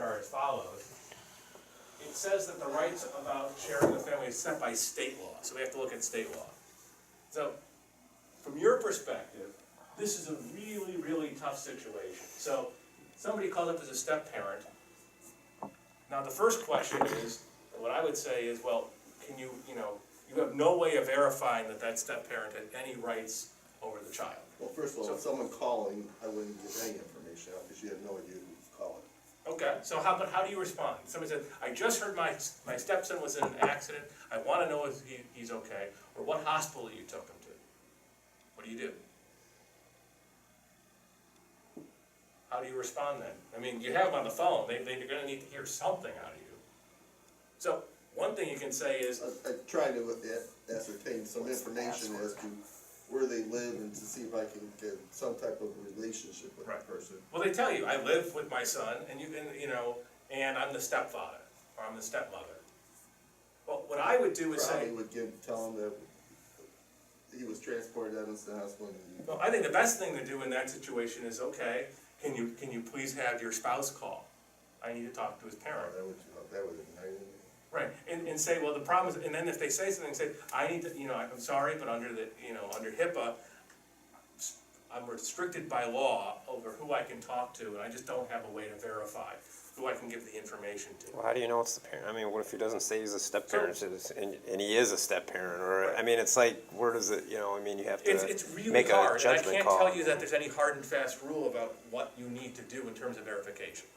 are as follows. It says that the rights about sharing the family is set by state law, so we have to look at state law. So, from your perspective, this is a really, really tough situation. So, somebody calls up as a step-parent. Now, the first question is, what I would say is, well, can you, you have no way of verifying that that step-parent had any rights over the child. Well, first of all, if someone calling, I wouldn't give any information out because you have no idea who's calling. Okay, so how do you respond? Somebody said, I just heard my stepson was in an accident, I want to know if he's okay, or what hospital you took him to. What do? How do you respond then? I mean, you have them on the phone, they're going to need to hear something out of you. So, one thing you can say is... I try to ascertain some information as to where they live and to see if I can get some type of relationship with that person. Well, they tell you, I live with my son, and I'm the stepfather, or I'm the stepmother. Well, what I would do is say... Probably would tell him that he was transported out into the hospital. Well, I think the best thing to do in that situation is, okay, can you please have your spouse call? I need to talk to his parent. That would ignite him. Right, and say, well, the problem is, and then if they say something, say, I need to, I'm sorry, but under HIPAA, I'm restricted by law over who I can talk to, and I just don't have a way to verify who I can give the information to. Well, how do you know it's the parent? I mean, what if he doesn't say he's a step-parent, and he is a step-parent? Or, right. I mean, it's like, where does it, I mean, you have to it's really make hard, a judgment and I can't call. tell you that there's any hard and fast rule about what you need to do in terms of verification.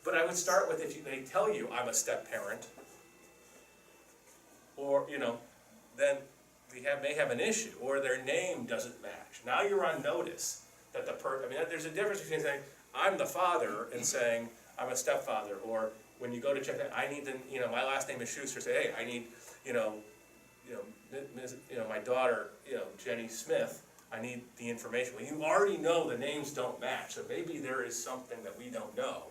But I would start with, if they tell you, I'm a step-parent, or, then we may have an issue, or their name doesn't match. Now you're on notice that there's a difference between saying, I'm the father, and saying, I'm a stepfather, or when you go to check that, I need to, my last name is Schuster, say, hey, I need, my daughter, Jenny Smith, I need the information. Well, you already know the names don't match, so maybe there is something that we don't know.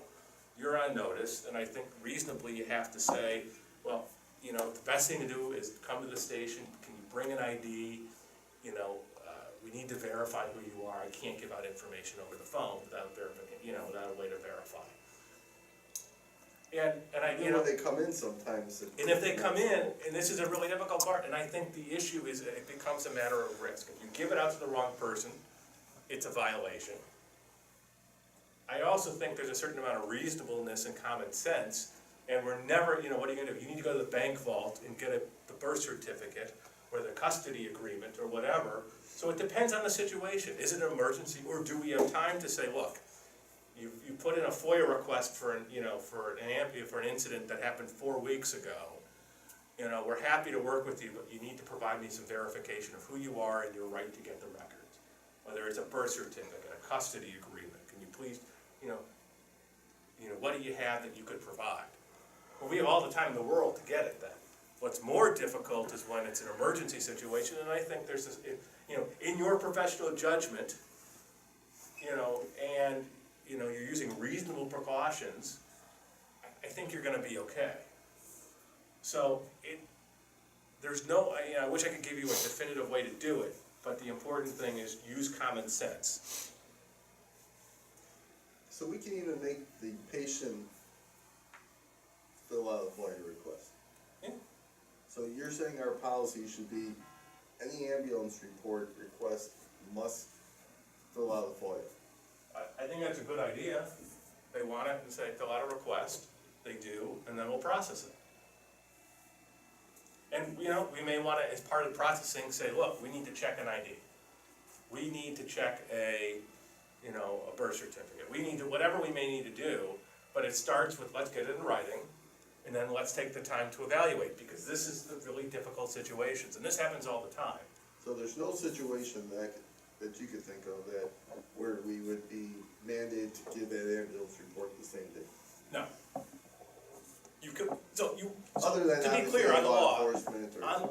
You're on notice, and I think reasonably you have to say, well, the best thing to do is come to the station, can you bring an ID, we need to verify who you are, I can't give out information over the phone without without a way to verify. And when they come in sometimes. And if they come in, and this is a really difficult part, and I think the issue is it becomes a matter of risk. If you give it out to the wrong person, it's a violation. I also think there's a certain amount of reasonableness and common sense. And we're never, what are you going to do? You need to go to the bank vault and get the birth certificate or the custody agreement or whatever. So it depends on the situation. Is it an emergency, or do we have time to say, look, you put in a Foia request for an incident that happened 4 weeks ago. We're happy to work with you, but you need to provide me some verification of who you are and your right to get the records. Whether it's a birth certificate, a custody agreement. Can you please, what do you have that you could provide? Well, we have all the time in the world to get it then. What's more difficult is when it's an emergency situation, and I think there's this, in your professional judgment, and you're using reasonable precautions, I think you're going to be okay. So there's no, I wish I could give you a definitive way to do it, but the important thing is use common sense. So we can even make the patient fill out a Foia request. Yeah. So you're saying our policy should be any ambulance report request must fill out a Foia? I think that's a good idea. They want it and say fill out a request. They do, and then we'll process it. And we may want to, as part of the processing, say, look, we need to check an ID. We need to check a birth certificate. We need to, whatever we may need to do, but it starts with let's get it in writing, and then let's take the time to evaluate, because this is the really difficult situations, and this happens all the time. So there's no situation that you could think of that where we would be mandated to give that ambulance report the same day? No. You could, other than to be clear on the law,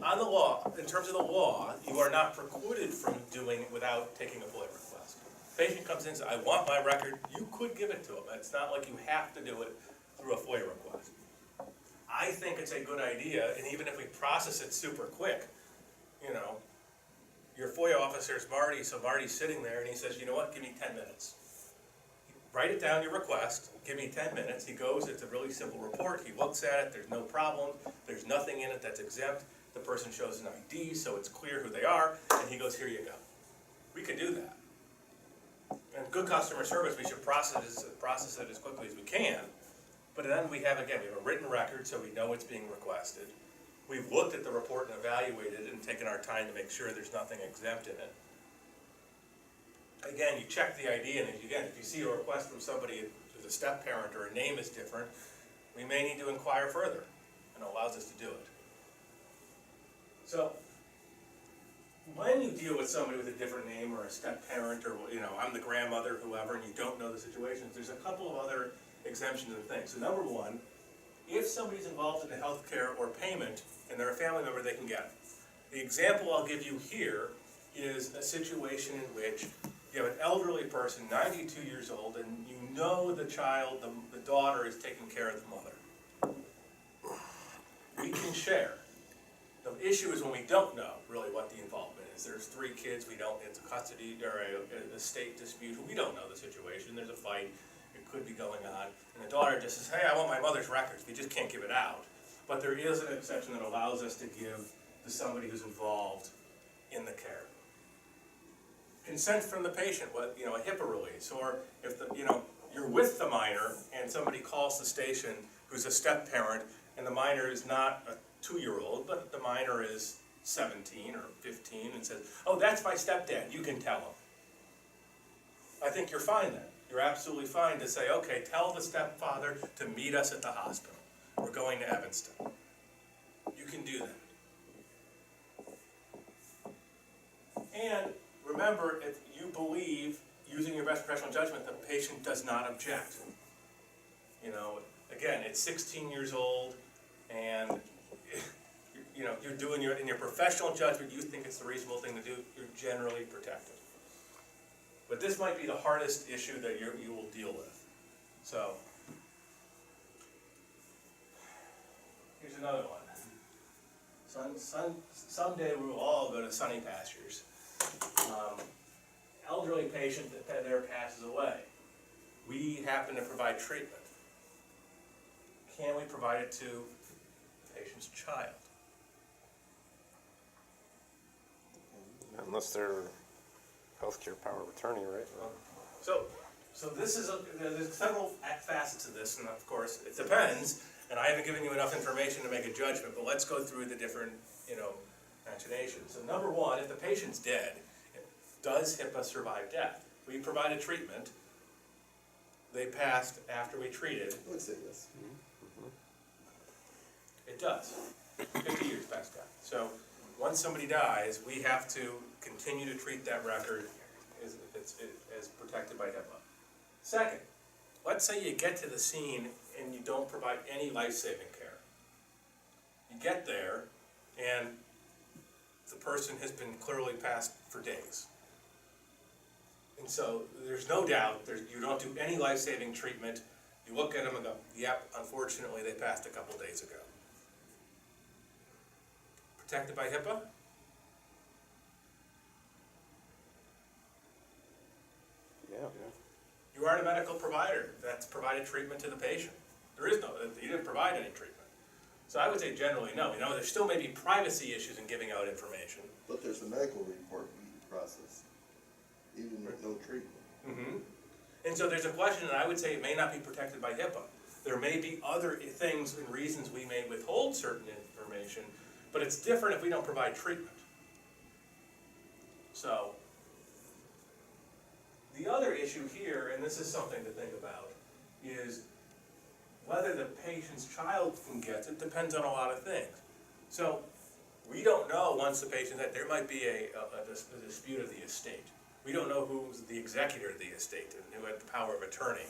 on the law, in terms of the law, you are not precluded from doing it without taking a Foia request. Patient comes in and says, I want my record, you could give it to them. It's not like you have to do it through a Foia request. I think it's a good idea, and even if we process it super quick, your Foia officer is Marty, so Marty's sitting there and he says, you know what, give me 10 minutes. write it down, your request, give me 10 minutes, he goes, it's a really simple report, he looks at it, there's no problem, there's nothing in it that's exempt, the person shows an ID, so it's clear who they are, and he goes, here you go. We could do that. And good customer service, we should process it as quickly as we can, but then we have a written record, so we know it's being requested. We've looked at the report and evaluated it and taken our time to make sure there's nothing exempt in it. Again, you check the ID, and again, if you see a request from somebody who's a step parent or a name is different, we may need to inquire further, and it allows us to do it. So, when you deal with somebody with a different name or a step parent, or I'm the grandmother, whoever, and you don't know the situations, there's a couple of other exemptions and things. So number one, if somebody's involved in the healthcare or payment and they're a family member, they can get it. The example I'll give you here is a situation in which you have an elderly person, 92 years old, and you know the child, the daughter, is taking care of the mother. We can share. The issue is when we don't know really what the involvement is. There's 3 kids, it's a custody or a estate dispute, we don't know the situation, there's a fight, it could be going on, and the daughter just says, hey, I want my mother's records, we just can't give it out. But there is an exception that allows us to give to somebody who's involved in the care. Consent from the patient, a HIPAA release, or if you're with the minor and somebody calls the station who's a step parent, and the minor is not a 2-year-old, but the minor is 17 or 15, and says, oh, that's my stepdad, you can tell him. I think you're fine then. You're absolutely fine to say, okay, tell the stepfather to meet us at the hospital. We're going to Evanston. You can do that. And remember, if you believe, using your best professional judgment, the patient does not object. Again, it's 16 years old, and you're doing in your professional judgment, you think it's the reasonable thing to do, you're generally protected. But this might be the hardest issue that you will deal with. So, here's another one. Someday we will all go to sunny pastures. Elderly patient that there passes away. We happen to provide treatment. Can we provide it to the patient's child? Unless they're healthcare power of attorney, right? So this is there's several facets of this, and of course it depends. And I haven't given you enough information to make a judgment, but let's go through the different machinations. So number one, if the patient's dead, does HIPAA survive death? We provided treatment. They passed after we treated. I would say yes. It does. 50 years past death. So once somebody dies, we have to continue to treat that record as protected by HIPAA. Second, let's say you get to the scene and you don't provide any life-saving care. You get there and the person has been clearly passed for days. And so there's no doubt you don't do any life-saving treatment. You look at them and go, yep, unfortunately they passed a couple days ago. Protected by HIPAA? Yeah. You are a medical provider that's provided treatment to the patient. There is no, you didn't provide any treatment. So I would say generally no. There still may be privacy issues in giving out information. But there's a medical report we process, even with no treatment. Mm-hmm. And so there's a question, and I would say it may not be protected by HIPAA. There may be other things and reasons we may withhold certain information, but it's different if we don't provide treatment. So, the other issue here, and this is something to think about, is whether the patient's child can get it depends on a lot of things. So, we don't know once the patient, that there might be a dispute of the estate. We don't know who's the executor of the estate and who had the power of attorney.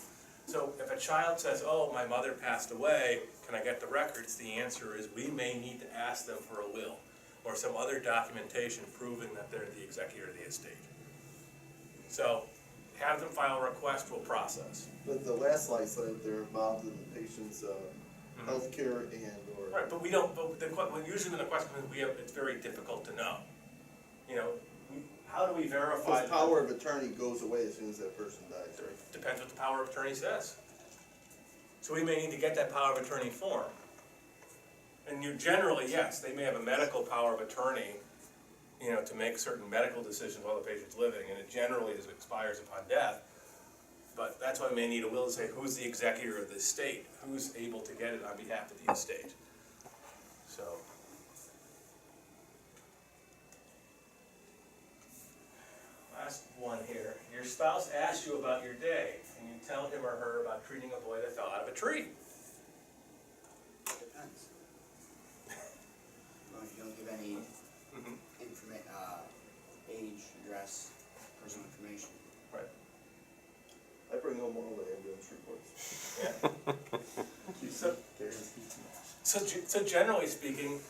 So if a child says, oh, my mother passed away, can I get the records? The answer is we may need to ask them for a will or some other documentation proving that they're the executor of the estate. So have them file a request, we'll process. But the last slide said they're involved in the patient's health care and or... Right, but usually when the question is, it's very difficult to know. how do we verify? Because power of attorney goes away as soon as that person dies, right? Depends what the power of attorney says. So we may need to get that power of attorney form. And you generally, yes, they may have a medical power of attorney, you know, to make certain medical decisions while the patient's living, and it generally expires upon death. But that's why we may need a will to say who's the executor of the estate, who's able to get it on behalf of the estate. So. Last one here. Your spouse asks you about your day, and you tell him or her about treating a boy that fell out of a tree. Depends. Well, if you don't give any age, address, personal information. Right. I bring home all the ambulance reports. Yeah. So generally speaking,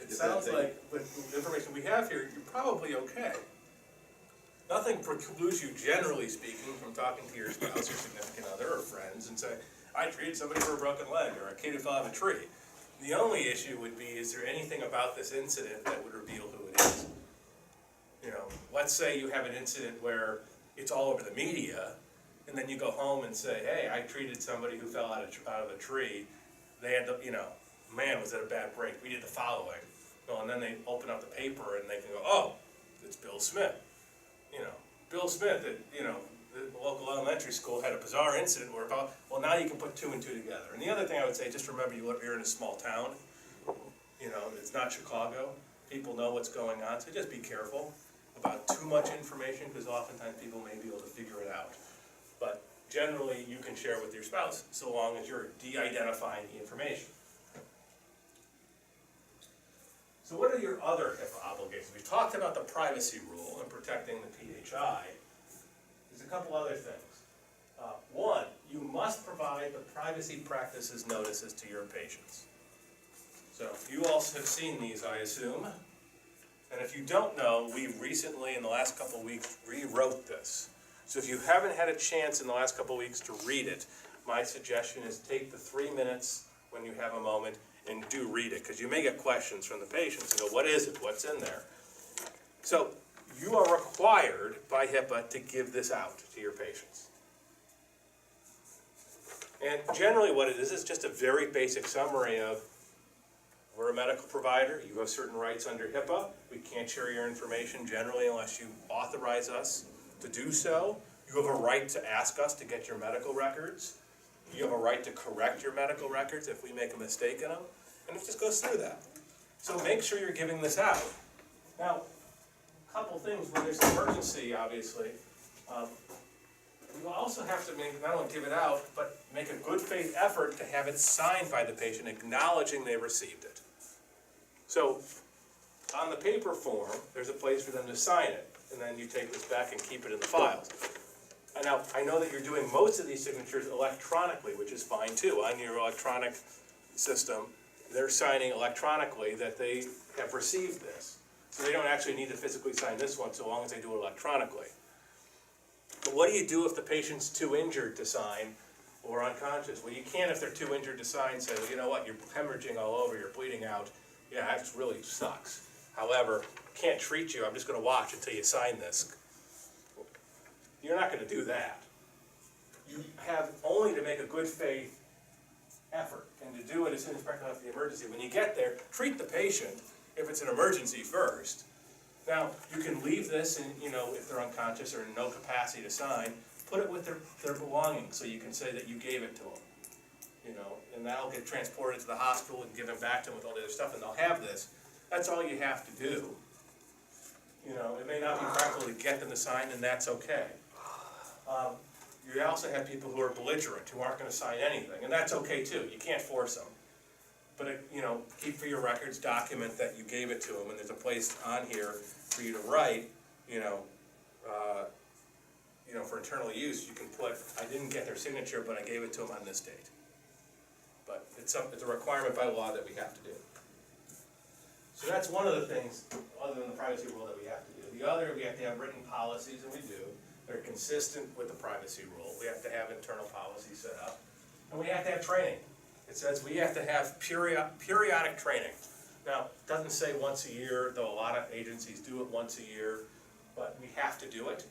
it sounds like with the information we have here, you're probably okay. Nothing precludes you, generally speaking, from talking to your spouse or significant other or friends and say, I treated somebody for a broken leg or a kid who fell out of a tree. The only issue would be, is there anything about this incident that would reveal who it is? You know, let's say you have an incident where it's all over the media, and then you go home and say, hey, I treated somebody who fell out of a tree. They had the, you know, man, was that a bad break. We did the following. Well, and then they open up the paper and they can go, oh, it's Bill Smith. You know, Bill Smith at, you know, the local elementary school had a bizarre incident where, well, now you can put two and two together. And the other thing I would say, just remember you're in a small town. You know, it's not Chicago. People know what's going on, so just be careful about too much information, because oftentimes people may be able to figure it out. But generally, you can share with your spouse, so long as you're de-identifying the information. So what are your other HIPAA obligations? We've talked about the privacy rule and protecting the PHI. There's a couple other things. One, you must provide the privacy practices notices to your patients. So you all have seen these, I assume. And if you don't know, we recently, in the last couple of weeks, rewrote this. So if you haven't had a chance in the last couple of weeks to read it, my suggestion is take the 3 minutes when you have a moment and do read it, because you may get questions from the patients and go, what is it? What's in there? So you are required by HIPAA to give this out to your patients. And generally what it is just a very basic summary of, we're a medical provider, you have certain rights under HIPAA, we can't share your information generally unless you authorize us to do so. You have a right to ask us to get your medical records. You have a right to correct your medical records if we make a mistake in them, and it just goes through that. So make sure you're giving this out. Now, a couple things, when there's an emergency, obviously, you also have to not only give it out, but make a good faith effort to have it signed by the patient, acknowledging they received it. So, on the paper form, there's a place for them to sign it, and then you take this back and keep it in the files. And now, I know that you're doing most of these signatures electronically, which is fine too. On your electronic system, they're signing electronically that they have received this. So they don't actually need to physically sign this one so long as they do it electronically. But what do you do if the patient's too injured to sign or unconscious? Well, you can't, if they're too injured to sign, say, well, you know what, you're hemorrhaging all over, you're bleeding out. Yeah, that really sucks. However, can't treat you, I'm just going to watch until you sign this. You're not going to do that. You have only to make a good faith effort and to do it as soon as practical after the emergency. When you get there, treat the patient if it's an emergency first. Now, you can leave this, and you know, if they're unconscious or in no capacity to sign, put it with their belongings so you can say that you gave it to them. You know, and that'll get transported to the hospital and given back to them with all the other stuff, and they'll have this. That's all you have to do. You know, it may not be practical to get them to sign, and that's okay. You also have people who are belligerent, who aren't going to sign anything, and that's okay too. You can't force them. But, you know, keep for your records, document that you gave it to them, and there's a place on here for you to write, for internal use, you can put, I didn't get their signature, but I gave it to them on this date. But it's a requirement by law that we have to do. So that's one of the things, other than the privacy rule, that we have to do. The other, we have to have written policies, and we do. They're consistent with the privacy rule. We have to have internal policies set up. And we have to have training. It says we have to have periodic training. Now, it doesn't say once a year, though a lot of agencies do it once a year. but we have to do it.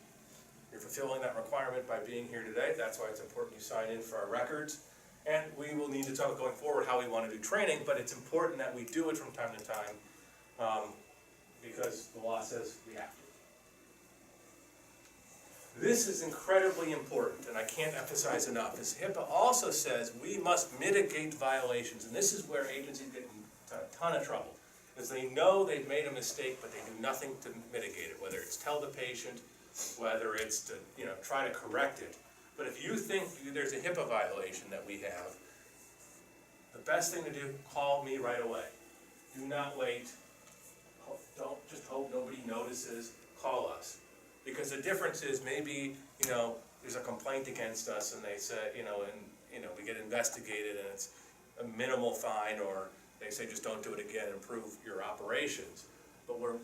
You're fulfilling that requirement by being here today. That's why it's important you sign in for our records. And we will need to talk going forward how we want to do training, but it's important that we do it from time to time, because the law says we have to. This is incredibly important, and I can't emphasize enough, is HIPAA also says we must mitigate violations, and this is where agencies get in a ton of trouble, because they know they've made a mistake, but they do nothing to mitigate it, whether it's tell the patient, whether it's to, try to correct it. But if you think there's a HIPAA violation that we have, the best thing to do, call me right away. Do not wait. Don't just hope nobody notices. Call us. Because the difference is maybe, there's a complaint against us and they say, we get investigated and it's a minimal fine, or they say just don't do it again and improve your operations. But where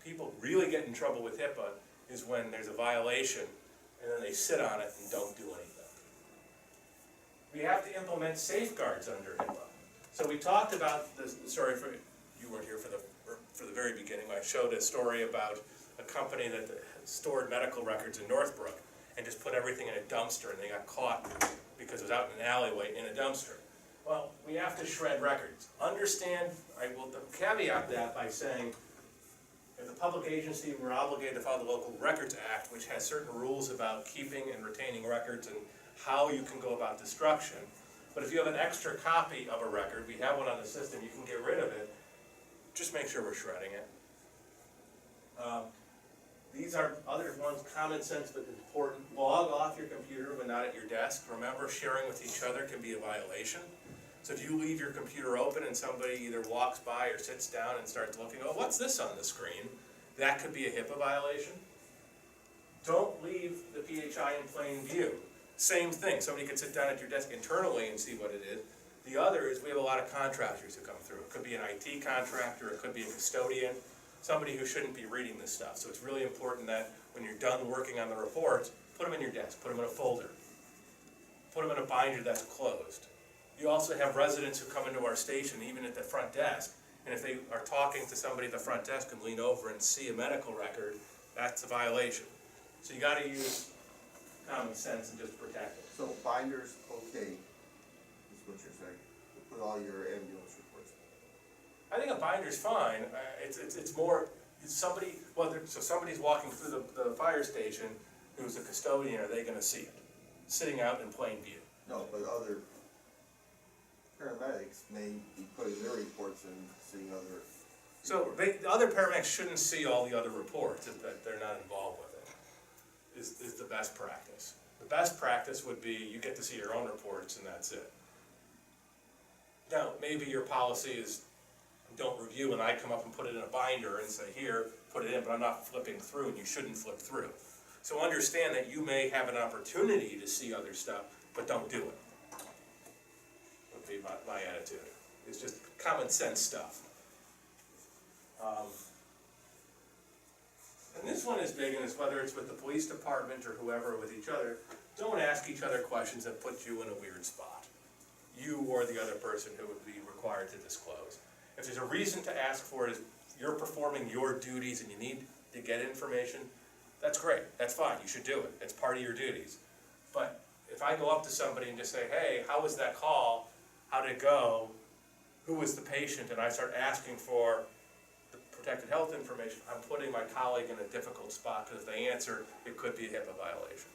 people really get in trouble with HIPAA is when there's a violation and then they sit on it and don't do anything. We have to implement safeguards under HIPAA. So we talked about this, sorry, you weren't here for the very beginning. I showed a story about a company that stored medical records in Northbrook and just put everything in a dumpster, and they got caught because it was out in an alleyway in a dumpster. Well, we have to shred records. Understand, I will caveat that by saying, as a public agency, we're obligated to follow the Local Records Act, which has certain rules about keeping and retaining records and how you can go about destruction. But if you have an extra copy of a record, we have one on the system, you can get rid of it. Just make sure we're shredding it. These are other ones, common sense but important. Log off your computer when not at your desk. Remember, sharing with each other can be a violation. So if you leave your computer open and somebody either walks by or sits down and starts looking, oh, what's this on the screen? That could be a HIPAA violation. Don't leave the PHI in plain view. Same thing, somebody could sit down at your desk internally and see what it is. The other is we have a lot of contractors who come through. It could be an IT contractor, it could be a custodian, somebody who shouldn't be reading this stuff. So it's really important that when you're done working on the reports, put them in your desk, put them in a folder, put them in a binder that's closed. You also have residents who come into our station, even at the front desk, and if they are talking to somebody at the front desk and lean over and see a medical record, that's a violation. So you gotta use common sense and just protect it. So binders, okay, is what you're saying, to put all your ambulance reports. I think a binder's fine. It's more, somebody, so somebody's walking through the fire station who's a custodian, are they gonna see it? Sitting out in plain view. No, but other paramedics may be putting their reports and seeing other. So the other paramedics shouldn't see all the other reports if they're not involved with it, is the best practice. The best practice would be you get to see your own reports and that's it. Now, maybe your policy is don't review and I come up and put it in a binder and say, here, put it in, but I'm not flipping through, and you shouldn't flip through. So understand that you may have an opportunity to see other stuff, but don't do it. Would be my attitude. It's just common sense stuff. And this one is big, and it's whether it's with the police department or whoever, with each other, don't ask each other questions that put you in a weird spot. You or the other person who would be required to disclose. If there's a reason to ask for it, is you're performing your duties and you need to get information, that's great, that's fine, you should do it, it's part of your duties. But if I go up to somebody and just say, hey, how was that call, how did it go, who was the patient, and I start asking for the protected health information, I'm putting my colleague in a difficult spot, because if they answer, it could be a HIPAA violation.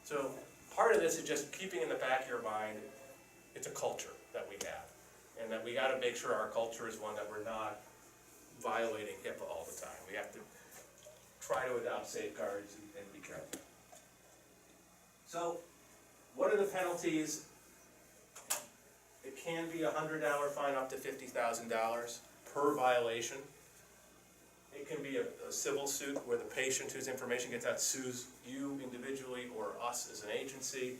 So part of this is just keeping in the back of your mind, it's a culture that we have, and that we gotta make sure our culture is one that we're not violating HIPAA all the time. We have to try to adopt safeguards and be careful. So, what are the penalties? It can be a $100 fine up to $50,000 per violation. It can be a civil suit where the patient whose information gets out sues you individually or us as an agency.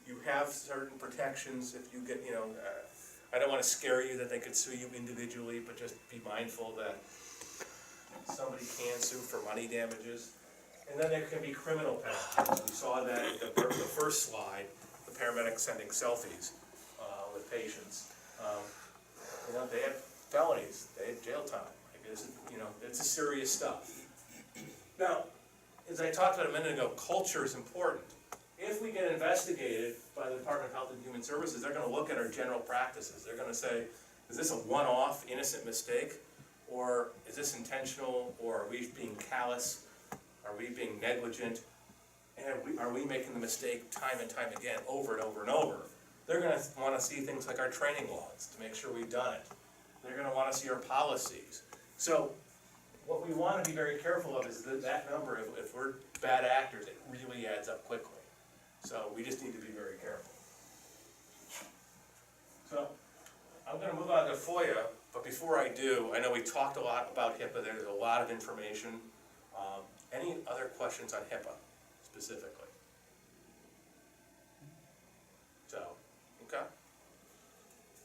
You have certain protections if you get, I don't want to scare you that they could sue you individually, but just be mindful that somebody can sue for money damages. And then there can be criminal penalties. We saw that in the first slide, the paramedics sending selfies with patients. They had felonies, they had jail time. It's a serious stuff. Now, as I talked about a minute ago, culture is important. If we get investigated by the Department of Health and Human Services, they're gonna look at our general practices. They're gonna say, is this a one-off innocent mistake? Or is this intentional, or are we being callous? Are we being negligent? And are we making the mistake time and time again, over and over and over? They're gonna wanna see things like our training logs to make sure we've done it. They're gonna wanna see our policies. So, what we wanna be very careful of is that number, if we're bad actors, it really adds up quickly. So, we just need to be very careful. So, I'm gonna move on to Foia, but before I do, I know we talked a lot about HIPAA, there's a lot of information. Any other questions on HIPAA specifically? So, okay.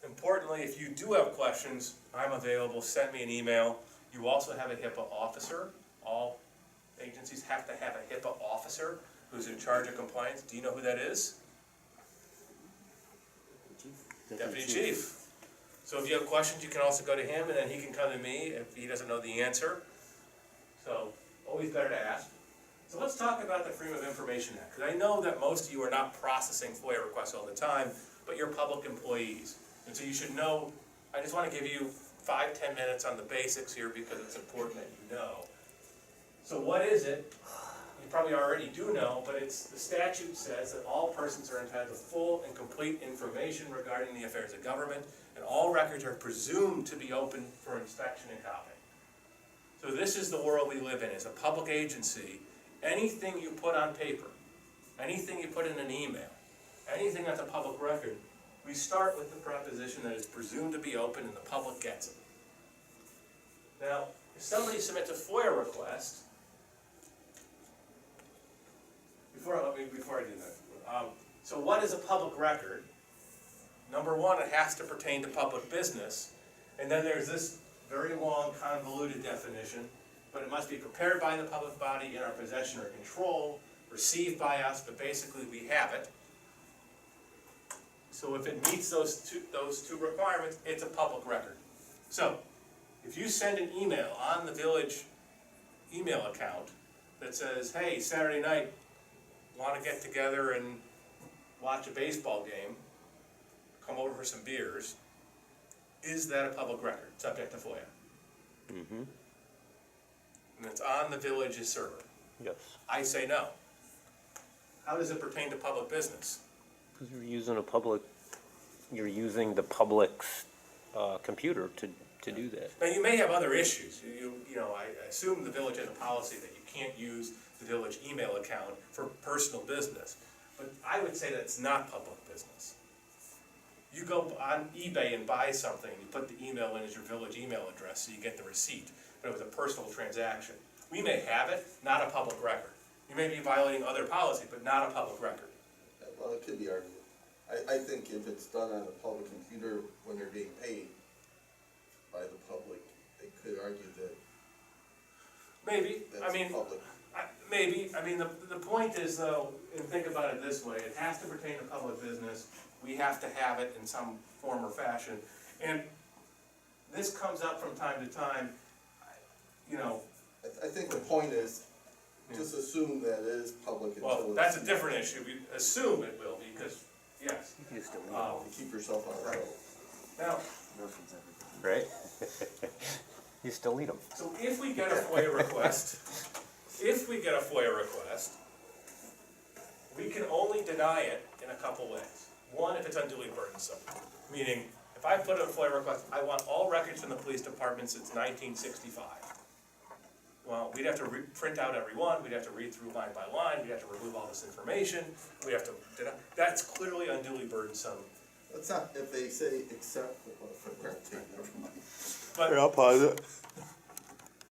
Importantly, if you do have questions, I'm available, send me an email. You also have a HIPAA officer. All agencies have to have a HIPAA officer who's in charge of compliance. Do you know who that is? Deputy Chief. So if you have questions, you can also go to him, and then he can come to me if he doesn't know the answer. So, always better to ask. So let's talk about the Freedom of Information Act, because I know that most of you are not processing FOIA requests all the time, but you're public employees. And so you should know, I just want to give you 5-10 minutes on the basics here because it's important that you know. So what is it? You probably already do know, but it's, the statute says that all persons are entitled to full and complete information regarding the affairs of government, and all records are presumed to be open for inspection and copy. So this is the world we live in. As a public agency, anything you put on paper, anything you put in an email, anything that's a public record, we start with the proposition that it's presumed to be open and the public gets it. Now, if somebody submits a FOIA request, before I do that, so what is a public record? Number one, it has to pertain to public business, and then there's this very long, convoluted definition, but it must be prepared by the public body in our possession or control, received by us, but basically we have it. So if it meets those two requirements, it's a public record. So, if you send an email on the village email account that says, hey, Saturday night, want to get together and watch a baseball game, come over for some beers, is that a public record, subject to FOIA? Mm-hmm. And it's on the village's server. Yes. I say no. How does it pertain to public business? Because you're using the public's computer to do that. Now, you may have other issues. You know, I assume the village has a policy that you can't use the village email account for personal business. But I would say that's not public business. You go on eBay and buy something, and you put the email in as your village email address, so you get the receipt, but it was a personal transaction. We may have it, not a public record. You may be violating other policy, but not a public record. Well, it could be argued. I think if it's done on a public computer when they're being paid by the public, they could argue that Maybe, that's public. maybe, I mean, the point is though, and think about it this way, it has to pertain to public business, we have to have it in some form or fashion, and this comes up from time to time, you know. I think the point is, just assume that it is public until Well, it's. that's a different issue, we assume it will be, because, yes. You still To keep yourself on the road. Now, right? You still need them. so if we get a FOIA request, we can only deny it in a couple ways. One, if it's unduly burdensome, meaning, if I put in a FOIA request, I want all records from the police department since 1965. Well, we'd have to print out every one, we'd have to read through line by line, we'd have to remove all this information, we'd have to, that's clearly unduly burdensome. It's not, if they say except, never mind. But I'll pause it.